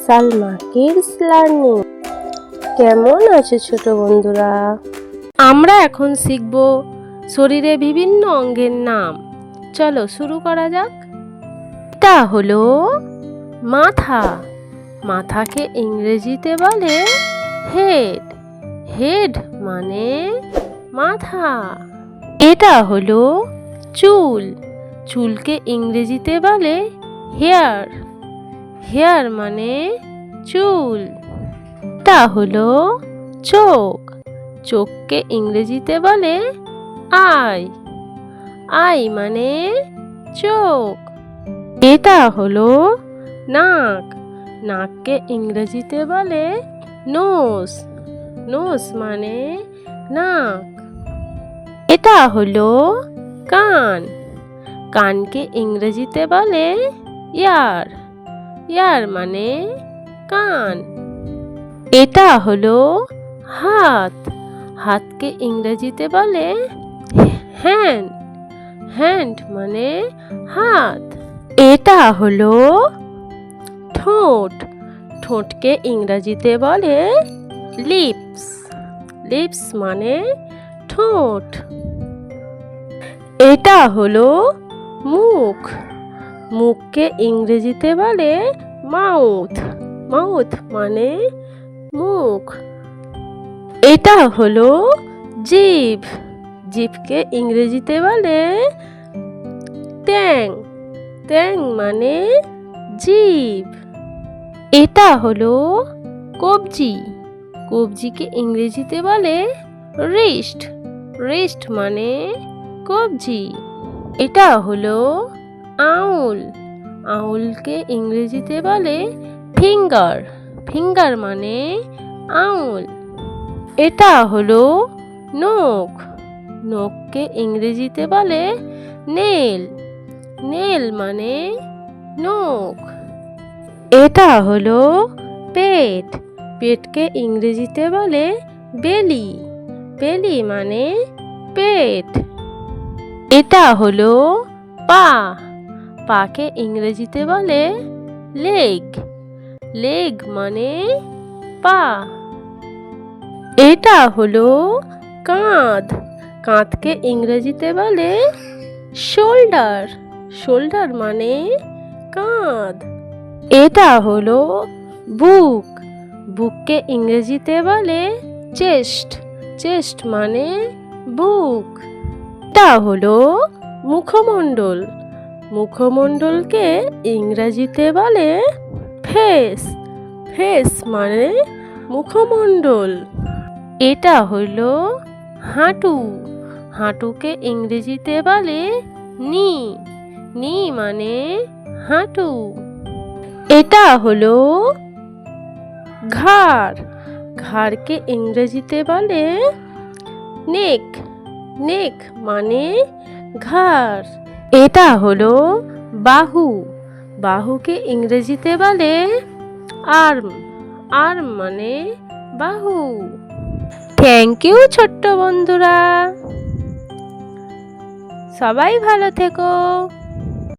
Salma kids learning. কেমন আছে ছোট বন্ধুরা? আমরা এখন শিখব শরীরে বিভিন্ন অঙ্গের নাম। চলো শুরু করা যাক। এটা হলো মাথা। মাথাকে ইংরেজিতে বলে হেড। হেড মানে মাথা। এটা হলো চুল। চুলকে ইংরেজিতে বলে হেয়ার। হেয়ার মানে চুল। এটা হলো চোখ। চোখকে ইংরেজিতে বলে আই। আই মানে চোখ। এটা হলো নাক। নাককে ইংরেজিতে বলে নোজ। নোজ মানে নাক। এটা হলো কান। কানকে ইংরেজিতে বলে ইয়ার। ইয়ার মানে কান। এটা হলো হাত। হাতকে ইংরেজিতে বলে হ্যান্ড। হ্যান্ড মানে হাত। এটা হলো ঠোঁট। ঠোঁটকে ইংরেজিতে বলে লিপস। লিপস মানে ঠোঁট। এটা হলো মুখ। মুখকে ইংরেজিতে বলে মাউথ। মাউথ মানে মুখ। এটা হলো জিভ। জিভকে ইংরেজিতে বলে ট্যাং। ট্যাং মানে জিভ। এটা হলো কবজি। কবজিকে ইংরেজিতে বলে রিস্ট। রিস্ট মানে কবজি। এটা হলো আঙুল। আঙুলকে ইংরেজিতে বলে ফিঙ্গার। ফিঙ্গার মানে আঙুল। এটা হলো নখ। নখকে ইংরেজিতে বলে নেল। নেল মানে নখ। এটা হলো পেট। পেটকে ইংরেজিতে বলে বেলি। বেলি মানে পেট। এটা হলো পা। পাকে ইংরেজিতে বলে লেগ। লেগ মানে পা। এটা হলো কাঁধ। কাঁধকে ইংরেজিতে বলে শোল্ডার। শোল্ডার মানে কাঁধ। এটা হলো বুক। বুককে ইংরেজিতে বলে চেস্ট। চেস্ট মানে বুক। এটা হলো মুখমণ্ডল। মুখমণ্ডলকে ইংরেজিতে বলে ফেস। ফেস মানে মুখমণ্ডল। এটা হলো হাঁটু। হাঁটুকে ইংরেজিতে বলে নি। নি মানে হাঁটু। এটা হলো ঘাড়। ঘাড়কে ইংরেজিতে বলে নেক। নেক মানে ঘাড়। এটা হলো বাহু। বাহুকে ইংরেজিতে বলে আর্ম। আর্ম মানে বাহু। থ্যাংক ইউ ছোট্ট বন্ধুরা। সবাই ভালো থেকো।